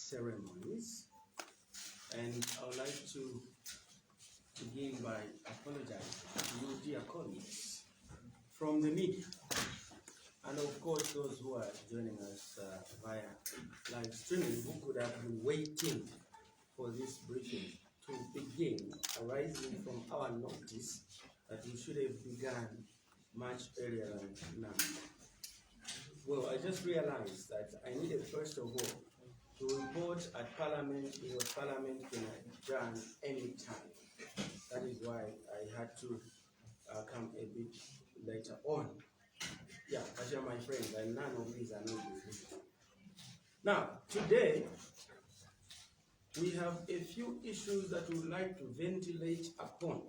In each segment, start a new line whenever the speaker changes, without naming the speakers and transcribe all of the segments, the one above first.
ceremonies, and I would like to begin by apologizing to you, dear colleagues, from the media, and of course those who are joining us via live streaming who could have been waiting for this briefing to begin, arising from our notice that we should have begun much earlier than now. Well, I just realized that I needed first of all to report at Parliament because Parliament can adjourn any time. That is why I had to come a bit later on. Yeah, Kasha, my friends, and none of these are not with me. Now, today, we have a few issues that we would like to ventilate upon.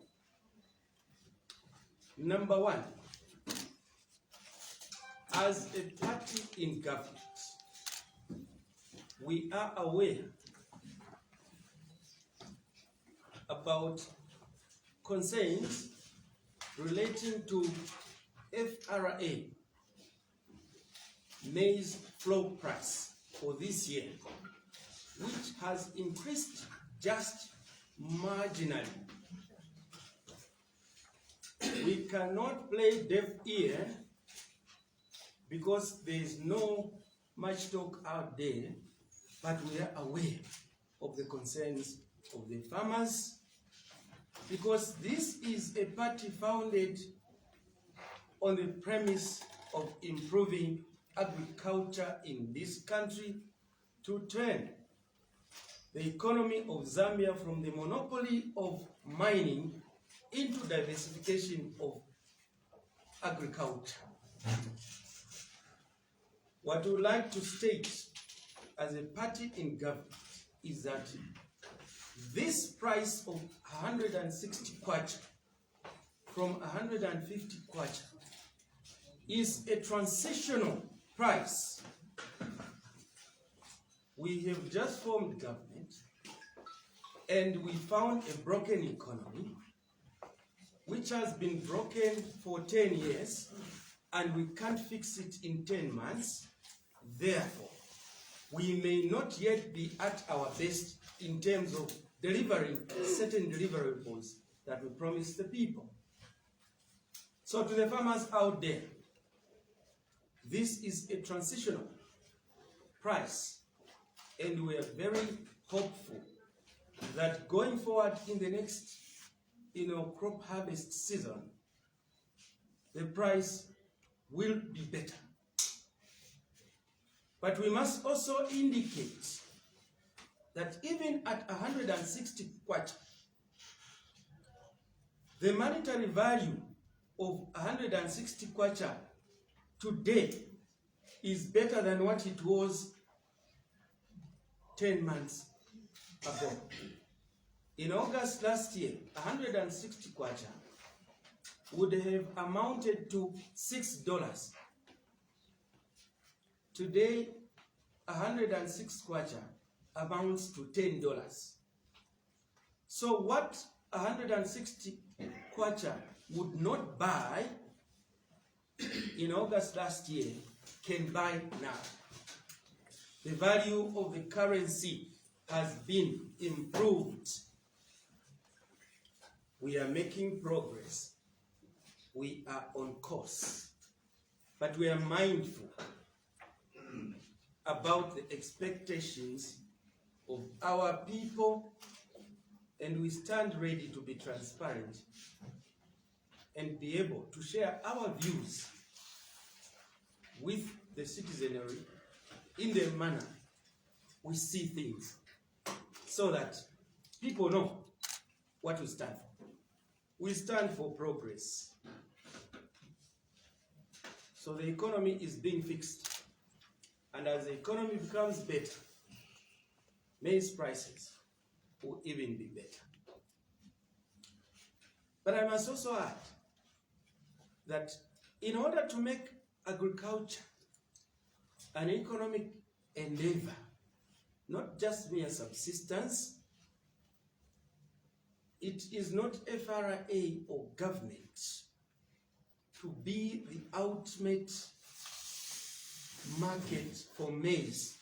Number one, as a party in government, we are aware about concerns relating to FRA maize flour price for this year, which has increased just marginally. We cannot play deaf ear because there is no much talk out there, but we are aware of the concerns of the farmers because this is a party founded on the premise of improving agriculture in this country to turn the economy of Zambia from the monopoly of mining into diversification of agriculture. What we would like to state as a party in government is that this price of 160 kwacha from 150 kwacha is a transitional price. We have just formed government and we found a broken economy which has been broken for 10 years and we can't fix it in 10 months. Therefore, we may not yet be at our best in terms of delivering certain deliverables that we promise the people. So to the farmers out there, this is a transitional price, and we are very hopeful that going forward in the next crop harvest season, the price will be better. But we must also indicate that even at 160 kwacha, the monetary value of 160 kwacha today is better than what it was 10 months ago. In August last year, 160 kwacha would have amounted to $6. Today, 106 kwacha amounts to $10. So what 160 kwacha would not buy in August last year can buy now. The value of the currency has been improved. We are making progress. We are on course. But we are mindful about the expectations of our people, and we stand ready to be transparent and be able to share our views with the citizenry in the manner we see things, so that people know what we stand for. We stand for progress. So the economy is being fixed. And as the economy becomes better, maize prices will even be better. But I must also add that in order to make agriculture an economic endeavor, not just mere subsistence, it is not FRA or government to be the ultimate market for maize.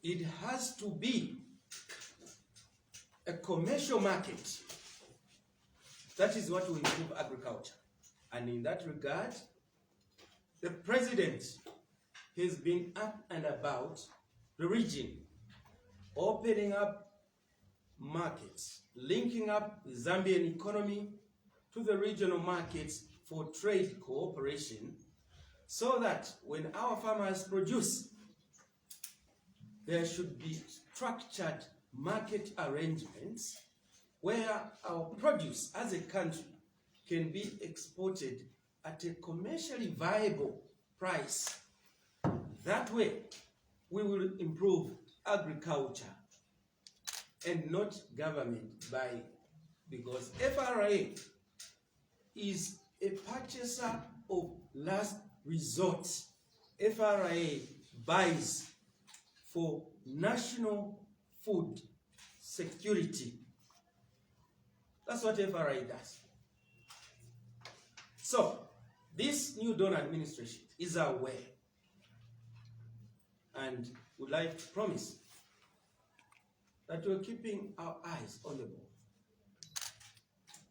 it has to be a commercial market. That is what will improve agriculture. And in that regard, the president has been up and about the region, opening up markets, linking up the Zambian economy to the regional markets for trade cooperation, so that when our farmers produce, there should be structured market arrangements where our produce as a country can be exported at a commercially viable price. That way, we will improve agriculture and not government buying, because FRA is a purchaser of last resort. FRA buys for national food security. That's what FRA does. So, this new Dawn administration is aware and would like to promise that we're keeping our eyes on the ball.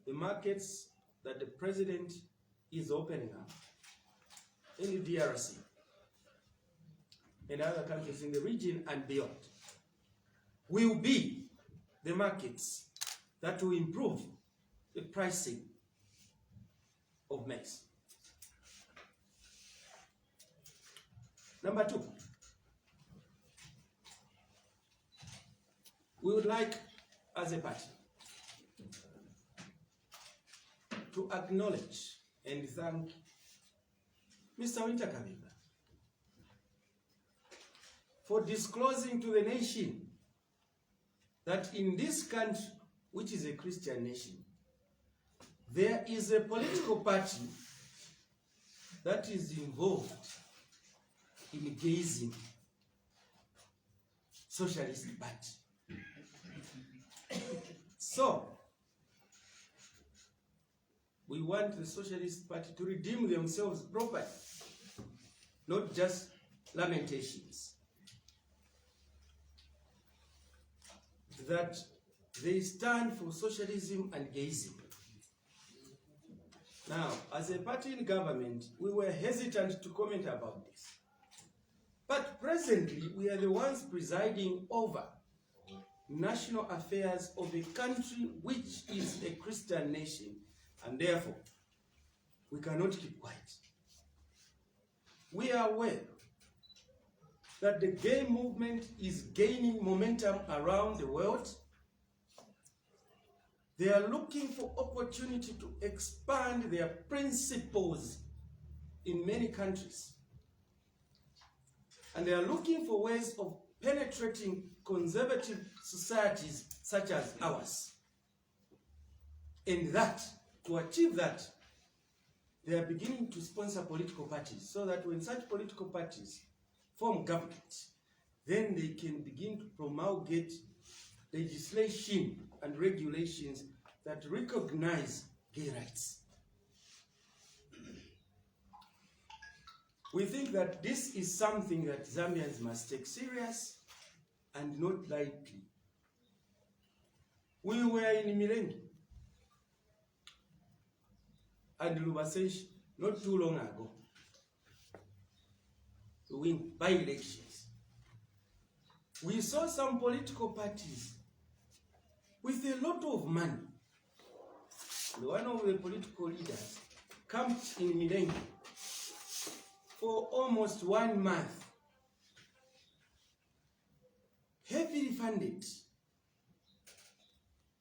The markets that the president is opening up in the DRC and other countries in the region and beyond will be the markets that will improve the pricing of maize. Number two, we would like, as a party, to acknowledge and thank Mr. Mweetwa for disclosing to the nation that in this country, which is a Christian nation, there is a political party that is involved in gayism, Socialist Party. So, we want the Socialist Party to redeem themselves properly, not just lamentations. That they stand for socialism and gayism. Now, as a party in government, we were hesitant to comment about this. But presently, we are the ones presiding over national affairs of a country which is a Christian nation, and therefore, we cannot keep quiet. We are aware that the gay movement is gaining momentum around the world. They are looking for opportunity to expand their principles in many countries. And they are looking for ways of penetrating conservative societies such as ours. And that, to achieve that, they are beginning to sponsor political parties, so that when such political parties form government, then they can begin to promulgate legislation and regulations that recognize gay rights. We think that this is something that Zambians must take serious and not lightly. We were in Milenge and Lubasesh not too long ago to win by-elections. We saw some political parties with a lot of money. One of the political leaders camped in Milenge for almost 1 month, heavily funded.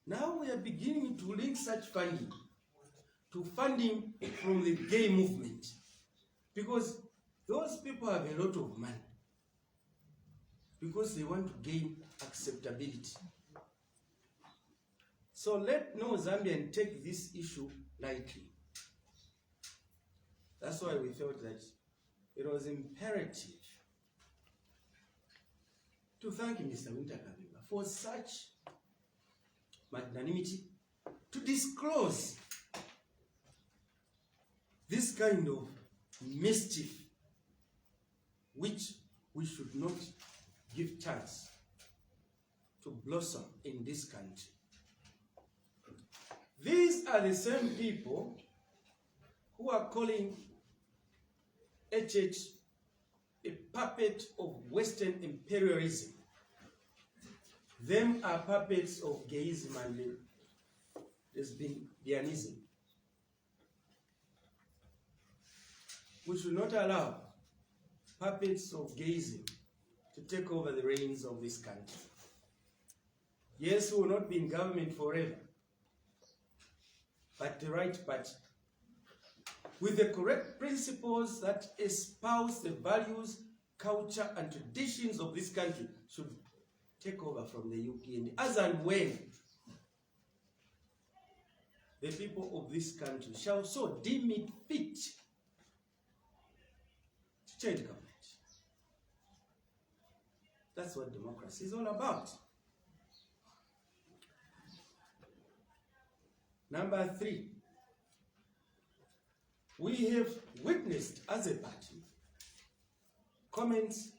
Now we are beginning to link such funding to funding from the gay movement, because those people have a lot of money, because they want to gain acceptability. So let no Zambian take this issue lightly. That's why we felt that it was imperative to thank Mr. Mweetwa for such magnanimity to disclose this kind of mischief which we should not give chance. chance to blossom in this country. These are the same people who are calling HH a puppet of Western imperialism. Them are puppets of gayism and lesbianism. We should not allow puppets of gayism to take over the reins of this country. Yes, we will not be in government forever, but the right party, with the correct principles that espouse the values, culture, and traditions of this country, should take over from the UPND, as and when the people of this country shall so deem it fit to change government. That's what democracy is all about. Number 3, we have witnessed as a party comments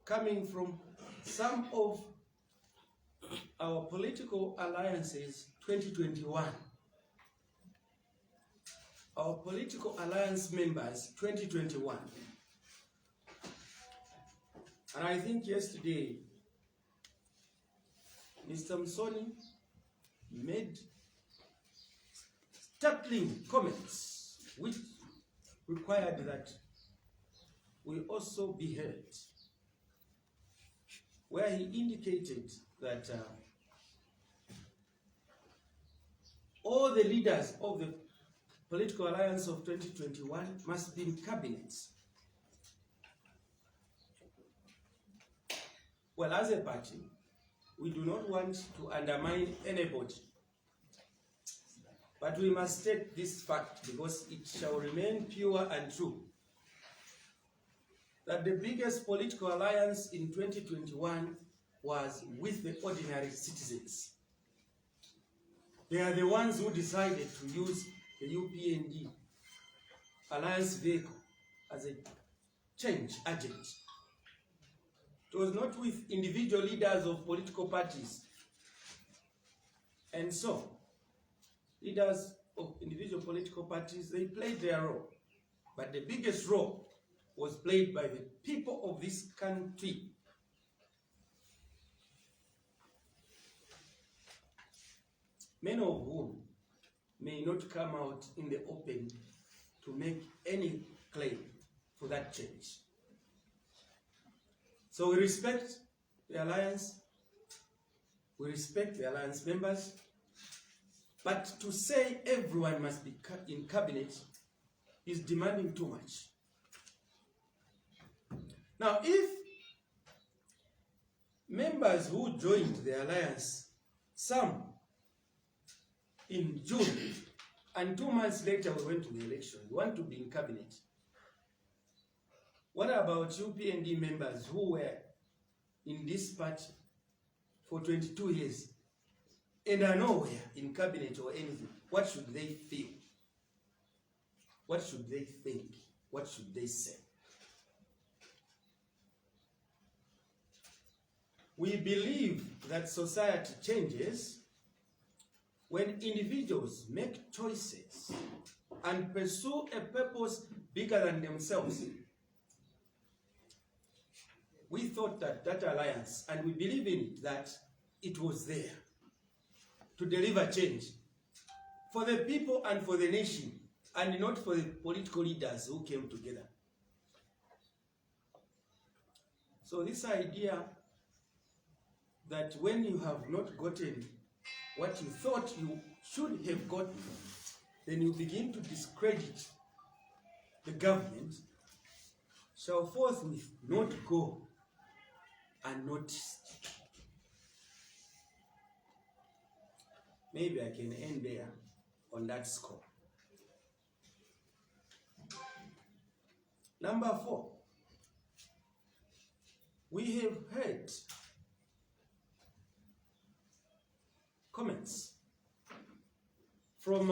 coming from some of our political alliances 2021. Our political alliance members 2021. And I think yesterday, Mr. Msoni made startling comments which required that we also be heard, where he indicated that all the leaders of the political alliance of 2021 must be in cabinets. Well, as a party, we do not want to undermine anybody, but we must take this fact because it shall remain pure and true, that the biggest political alliance in 2021 was with the ordinary citizens. They are the ones who decided to use the UPND alliance vehicle as a change agent. It was not with individual leaders of political parties. And so, leaders of individual political parties, they played their role. But the biggest role was played by the people of this country. Many of whom may not come out in the open to make any claim for that change. So we respect the alliance, we respect the alliance members, but to say everyone must be in cabinet is demanding too much. Now, if members who joined the alliance, some in June, and 2 months later we went to the election, we want to be in cabinet, what about UPND members who were in this party for 22 years and are nowhere in cabinet or anything? What should they feel? What should they think? What should they say? We believe that society changes when individuals make choices and pursue a purpose bigger than themselves. We thought that that alliance, and we believe in it, that it was there to deliver change for the people and for the nation, and not for the political leaders who came together. So this idea that when you have not gotten what you thought you should have gotten, then you begin to discredit the government, shall forthwith not go unnoticed. Maybe I can end there on that score. Number 4, we have heard comments from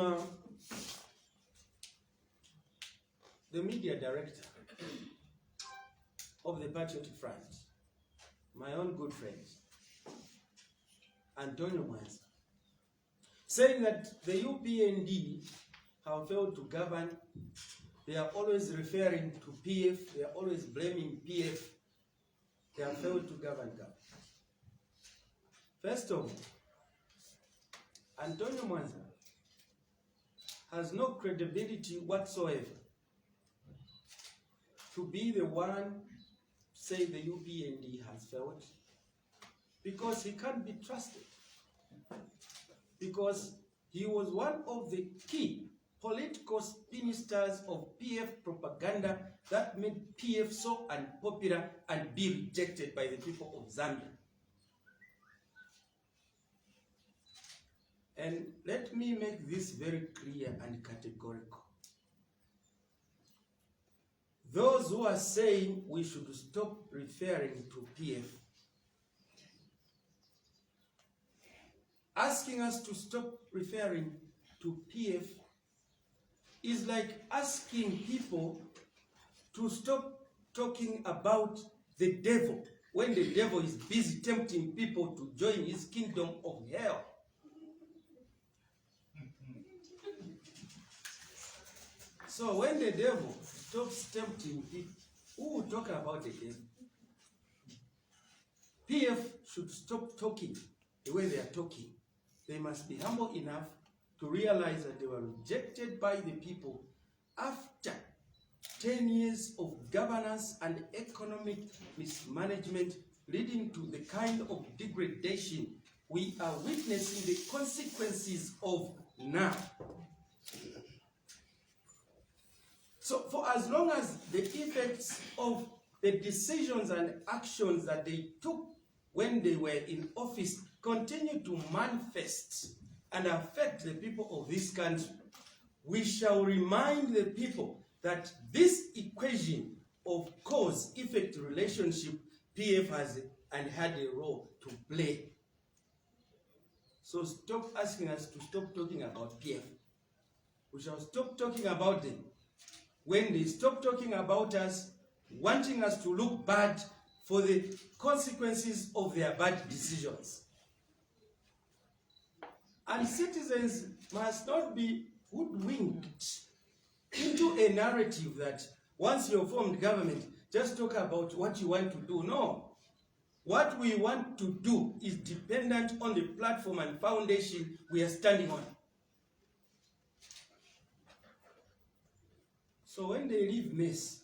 the media director of the Patriotic Front, my own good friend, Antonio Mweetwa, saying that the UPND have failed to govern. They are always referring to PF, they are always blaming PF. They have failed to govern. First of all, Antonio Mweetwa has no credibility whatsoever to be the one to say the UPND has failed, because he can't be trusted. Because he was one of the key political ministers of PF propaganda that made PF so unpopular and be rejected by the people of Zambia. And let me make this very clear and categorical. Those who are saying we should stop referring to PF, asking us to stop referring to PF is like asking people to stop talking about the devil when the devil is busy tempting people to join his kingdom of hell. So when the devil stops tempting people, who will talk about the devil? PF should stop talking the way they are talking. They must be humble enough to realize that they were rejected by the people after 10 years of governance and economic mismanagement, leading to the kind of degradation we are witnessing the consequences of now. So for as long as the effects of the decisions and actions that they took when they were in office continue to manifest and affect the people of this country, we shall remind the people that this equation of cause-effect relationship, PF has and had a role to play. So stop asking us to stop talking about PF. We shall stop talking about them when they stop talking about us, wanting us to look bad for the consequences of their bad decisions. And citizens must not be hoodwinked into a narrative that once you've formed government, just talk about what you want to do. No. What we want to do is dependent on the platform and foundation we are standing on. So when they leave mess,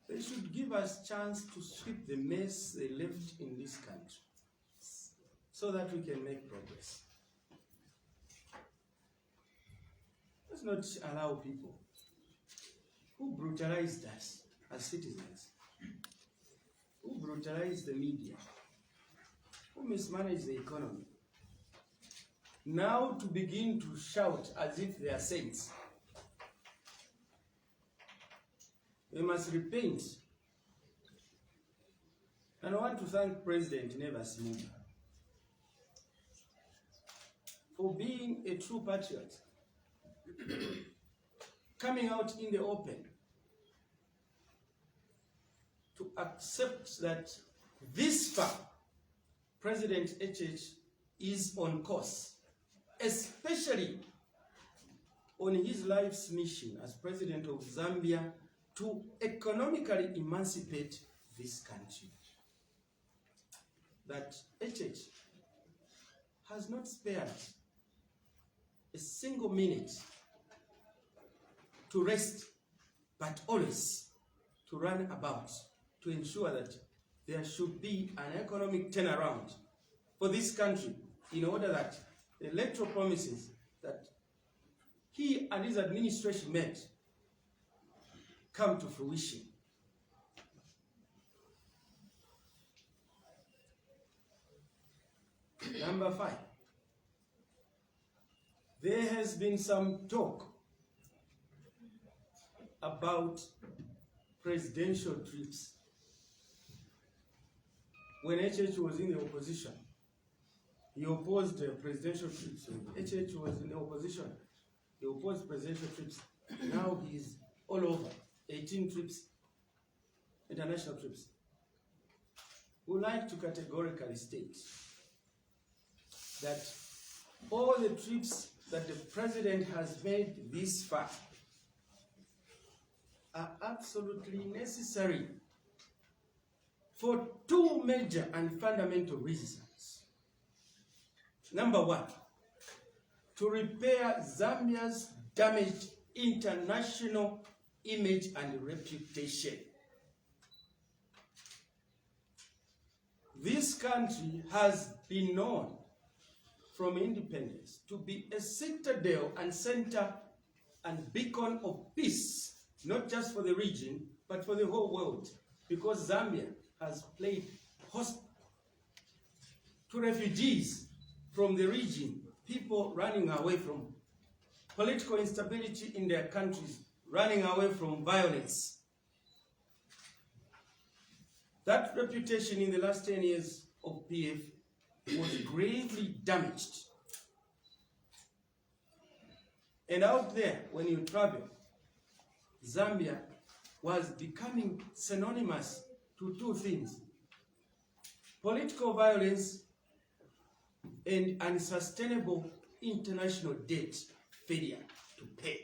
they should give us chance to sweep the mess they left in this country so that we can make progress. Let's not allow people who brutalized us as citizens, who brutalized the media, who mismanaged the economy, now to begin to shout as if they are saints. We must repent. And I want to thank President Nevas Mweetwa for being a true patriot, coming out in the open to accept that this far President HH is on course, especially on his life's mission as President of Zambia to economically emancipate this country. That HH has not spared a single minute to rest, but always to run about to ensure that there should be an economic turnaround for this country in order that the electoral promises that he and his administration made come to fruition. Number 5, there has been some talk about presidential trips. When HH was in the opposition, he opposed presidential trips. When HH was in the opposition, he opposed presidential trips. Now he's all over. 18 trips, international trips. would like to categorically state that all the trips that the president has made this far are absolutely necessary for two major and fundamental reasons. Number one, to repair Zambia's damaged international image and reputation. This country has been known from independence to be a citadel and center and beacon of peace, not just for the region, but for the whole world, because Zambia has played host to refugees from the region, people running away from political instability in their countries, running away from violence. That reputation in the last 10 years of PF was gravely damaged. And out there, when you travel, Zambia was becoming synonymous to two things: political violence and unsustainable international debt failure to pay.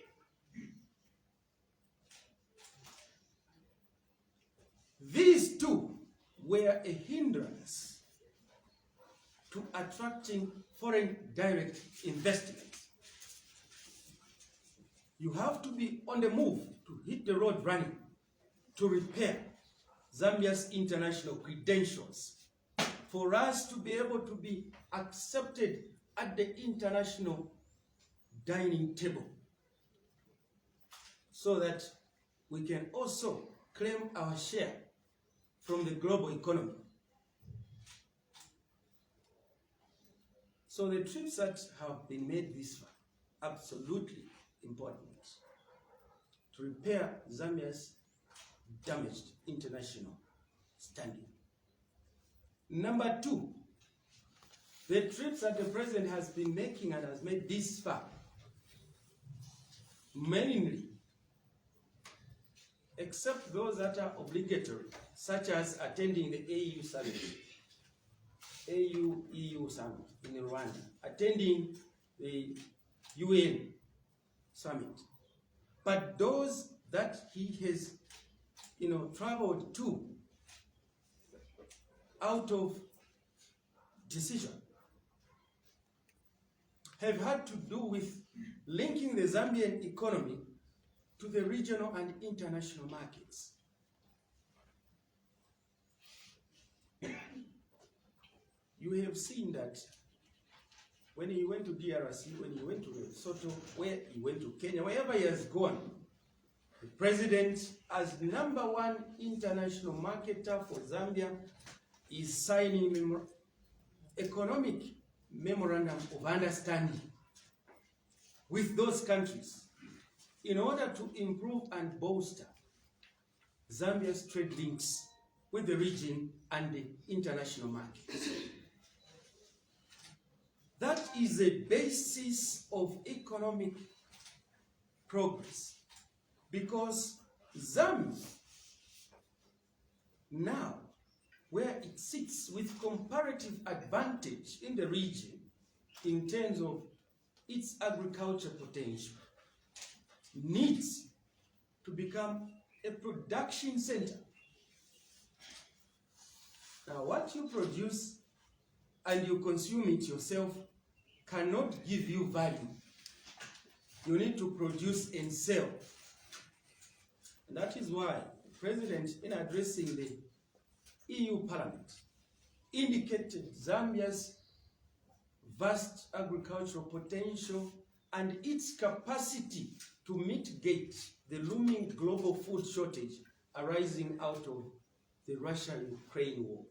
These two were a hindrance to attracting foreign direct investment. You have to be on the move to hit the road running to repair Zambia's international credentials for us to be able to be accepted at the international dining table, so that we can also claim our share from the global economy. So the trips that have been made this far, absolutely important to repair Zambia's damaged international standing. Number two, the trips that the president has been making and has made this far, mainly, except those that are obligatory, such as attending the AU summit, AU-EU summit in Rwanda, attending the UN summit. But those that he has, traveled to out of decision have had to do with linking the Zambian economy to the regional and international markets. You have seen that when he went to DRC, when he went to Lesotho, where he went to Kenya, wherever he has gone, the president, as #1 international marketer for Zambia, is signing economic memorandum of understanding with those countries in order to improve and bolster Zambia's trade links with the region and the international markets. That is a basis of economic progress, because Zambia now, where it sits with comparative advantage in the region in terms of its agriculture potential, needs to become a production center. Now, what you produce and you consume it yourself cannot give you value. You need to produce and sell. And that is why the president, in addressing the EU Parliament, indicated Zambia's vast agricultural potential and its capacity to mitigate the looming global food shortage arising out of the Russia-Ukraine war.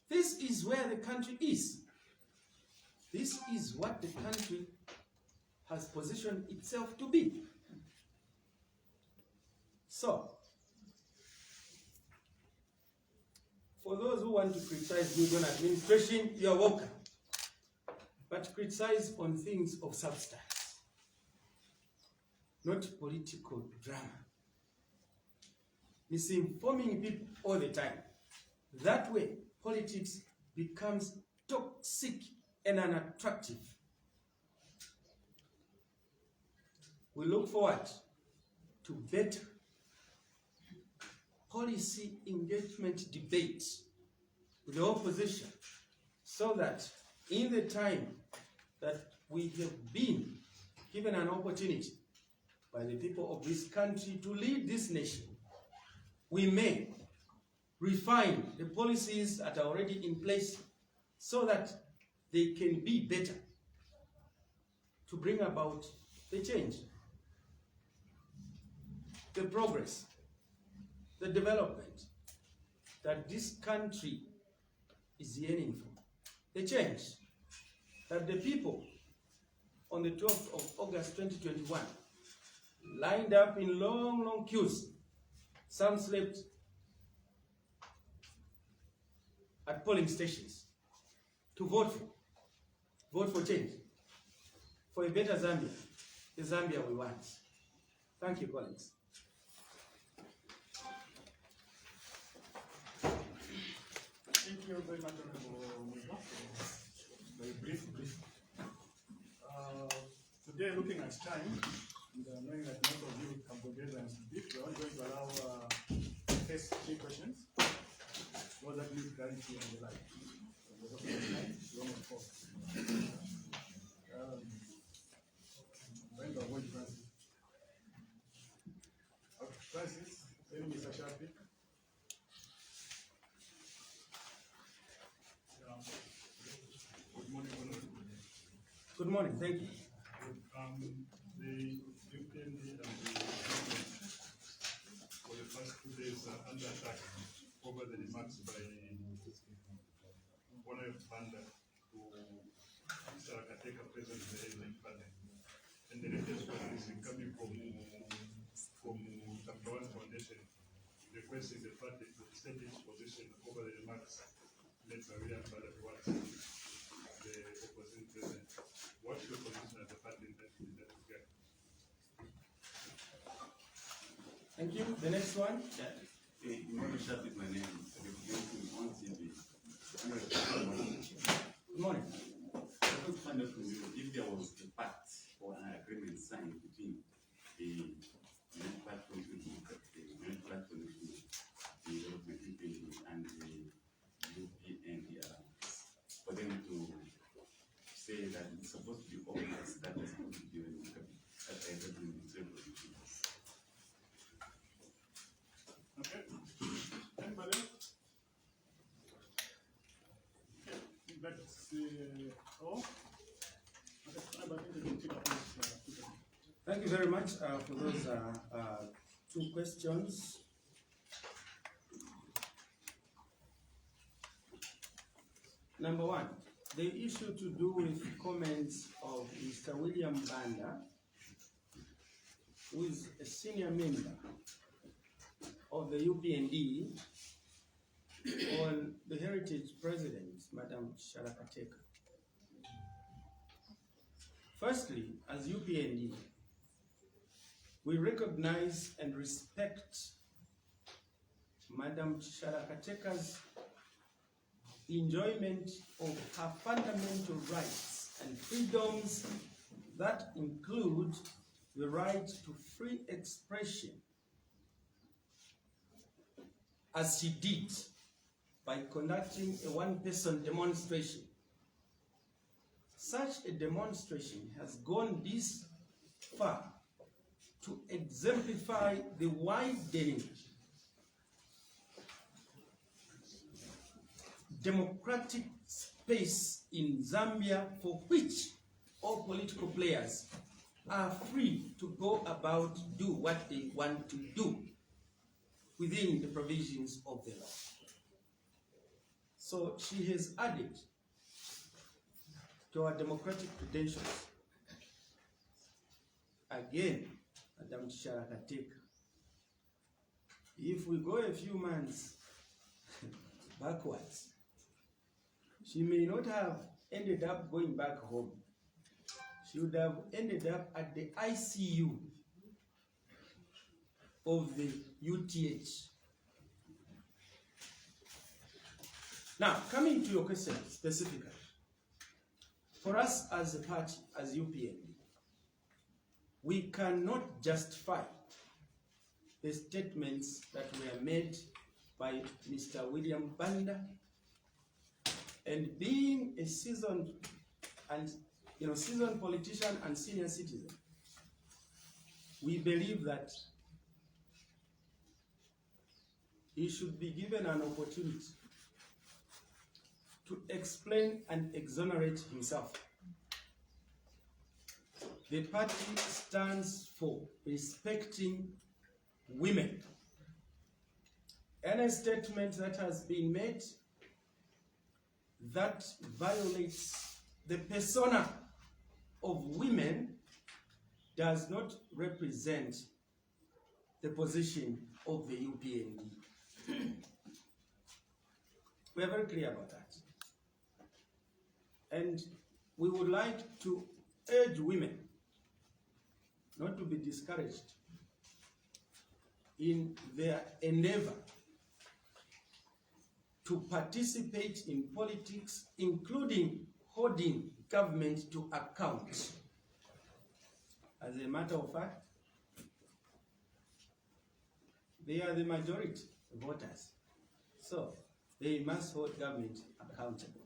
This is where the country is. This is what the country has positioned itself to be. So, for those who want to criticize New Dawn administration, you are welcome. But criticize on things of substance, not political drama. Misinforming people all the time. That way, politics becomes toxic and unattractive. We look forward to better policy engagement debates with the opposition, so that in the time that we have been given an opportunity by the people of this country to lead this nation, we may refine the policies that are already in place so that they can be better to bring about the change, the progress, the development that this country is yearning for, the change that the people on the 12th of August 2021 lined up in long, long queues. Some slept at polling stations to vote for. Vote for change, for a better Zambia, the Zambia we want. Thank you, colleagues.
Thank you very much, Honorable Mweetwa. Very brief. Today, looking at time, and knowing that most of you Cambodians speak, we're only going to allow first 3 questions. What that need clarity on the line. We're talking about time, long and short. When to avoid Francis. Francis, then Mr. Sharpie. Good morning, Honorable.
Good morning, thank you.
The European and the government for the past 2 days are under attack over the remarks by Honorable Banda to Mr. Kateka, President of the Headline Party. And the latest one is coming from Chapter 1 Foundation, requesting the party to state its position over the remarks made by William Banda towards the opposing president. What's your position as a party in that regard?
Thank you. The next one.
You want to start with my name?
Good morning.
I want to find out from you if there was a pact or an agreement signed between the main platform, the development and the UPNDR for them to say that it's supposed to be organized, that is supposed to be
Okay. Anybody else? Okay. That's all.
Thank you very much for those 2 questions. Number 1, the issue to do with comments of Mr. William Banda, who is a senior member of the UPND, on the heritage president, Madam Shalakateka. Firstly, as UPND, we recognize and respect Madam Shalakateka's enjoyment of her fundamental rights and freedoms that include the right to free expression, as she did by conducting a one-person demonstration. Such a demonstration has gone this far to exemplify the widening democratic space in Zambia, for which all political players are free to go about do what they want to do within the provisions of the law. So she has added to our democratic credentials. Again, Madam Shalakateka, if we go a few months backwards, she may not have ended up going back home. She would have ended up at the ICU of the UTH. Now, coming to your question specifically, for us as a party, as UPND, we cannot justify the statements that were made by Mr. William Banda, and being a seasoned politician and senior citizen, we believe that he should be given an opportunity to explain and exonerate himself. The party stands for respecting women. Any statement that has been made that violates the persona of women does not represent the position of the UPND. We are very clear about that. And we would like to urge women not to be discouraged in their endeavor to participate in politics, including holding government to account. As a matter of fact, they are the majority voters, so they must hold government accountable.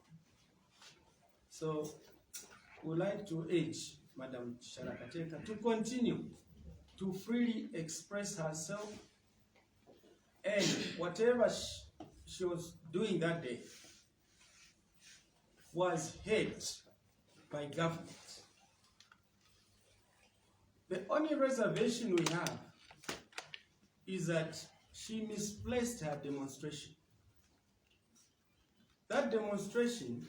So we would like to urge Madam Sharakateka to continue to freely express herself, and whatever she was doing that day was heard by government. The only reservation we have is that she misplaced her demonstration. That demonstration,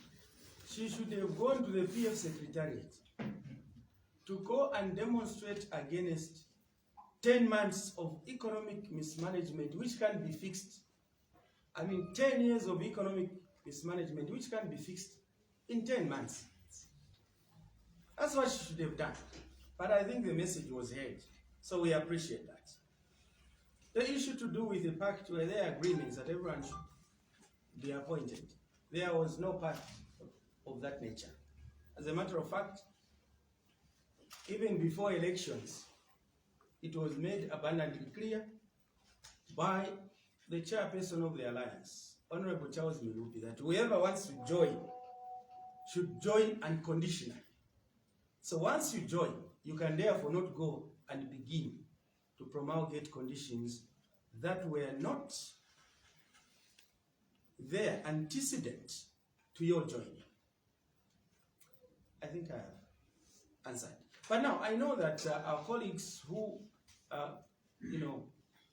she should have gone to the PF Secretariat to go and demonstrate against 10 months of economic mismanagement, which can be fixed. 10 years of economic mismanagement, which can be fixed in 10 months. That's what she should have done. But I think the message was heard, so we appreciate that. The issue to do with the pact were their agreements that everyone should be appointed. There was no pact of that nature. As a matter of fact, even before elections, it was made abundantly clear by the chairperson of the alliance, Honorable Charles Milupi, that whoever wants to join should join unconditionally. So once you join, you can therefore not go and begin to promulgate conditions that were not there antecedent to your joining. I think I have answered. But now I know that our colleagues who are,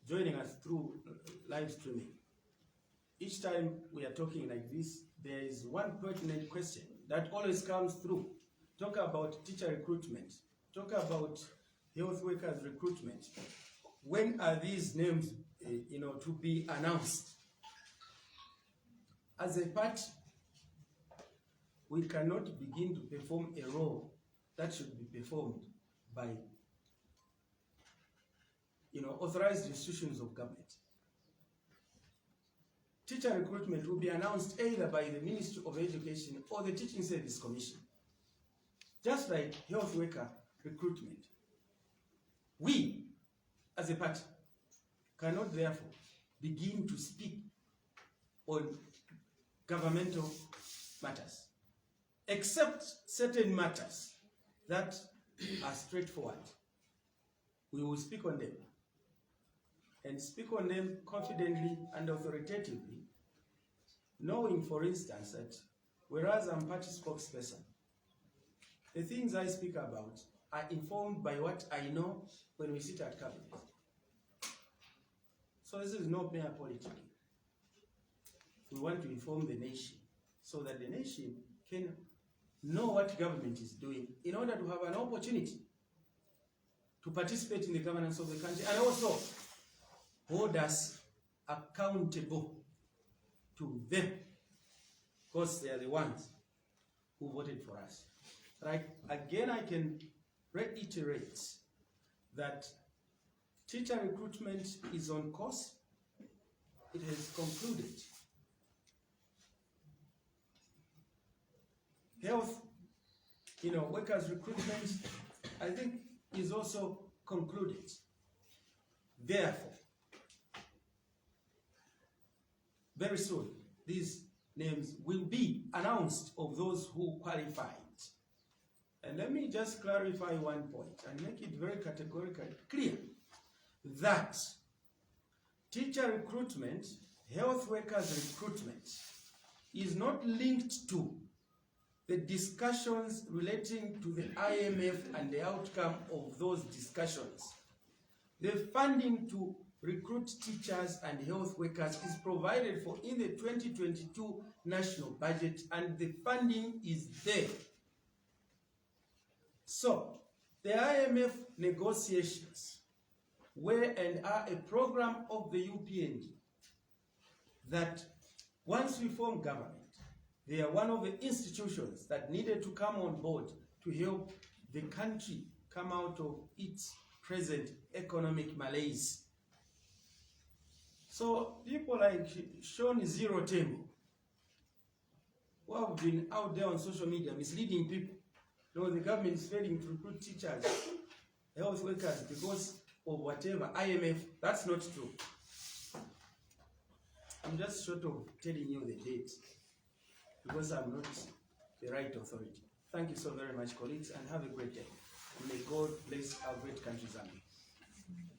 joining us through live streaming, each time we are talking like this, there is one pertinent question that always comes through. Talk about teacher recruitment. Talk about health workers recruitment. When are these names, to be announced? As a party, we cannot begin to perform a role that should be performed by, authorized institutions of government. Teacher recruitment will be announced either by the Ministry of Education or the Teaching Service Commission. Just like health worker recruitment. We, as a party, cannot therefore begin to speak on governmental matters, except certain matters that are straightforward. We will speak on them, and speak on them confidently and authoritatively, knowing, for instance, that whereas I'm party spokesperson, the things I speak about are informed by what I know when we sit at cabinet. So this is not mere politics. We want to inform the nation so that the nation can know what government is doing in order to have an opportunity to participate in the governance of the country and also hold us accountable to them, because they are the ones who voted for us. Right? Again, I can reiterate that teacher recruitment is on course. It has concluded. health, workers' recruitment, I think, is also concluded. Therefore, very soon, these names will be announced of those who qualified. And let me just clarify one point and make it very categorically clear that teacher recruitment, health workers recruitment, is not linked to the discussions relating to the IMF and the outcome of those discussions. The funding to recruit teachers and health workers is provided for in the 2022 national budget, and the funding is there. So, the IMF negotiations were and are a program of the UPND that once we form government, they are one of the institutions that needed to come on board to help the country come out of its present economic malaise. So people like Sean Zero Tembo, who have been out there on social media misleading people, the government is failing to recruit teachers, health workers because of whatever, IMF, that's not true. I'm just short of telling you the date because I'm not the right authority. Thank you so very much, colleagues, and have a great day. And may God bless our great country, Zambia.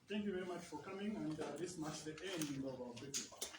Thank you very much for coming, and this marks the end of our briefing.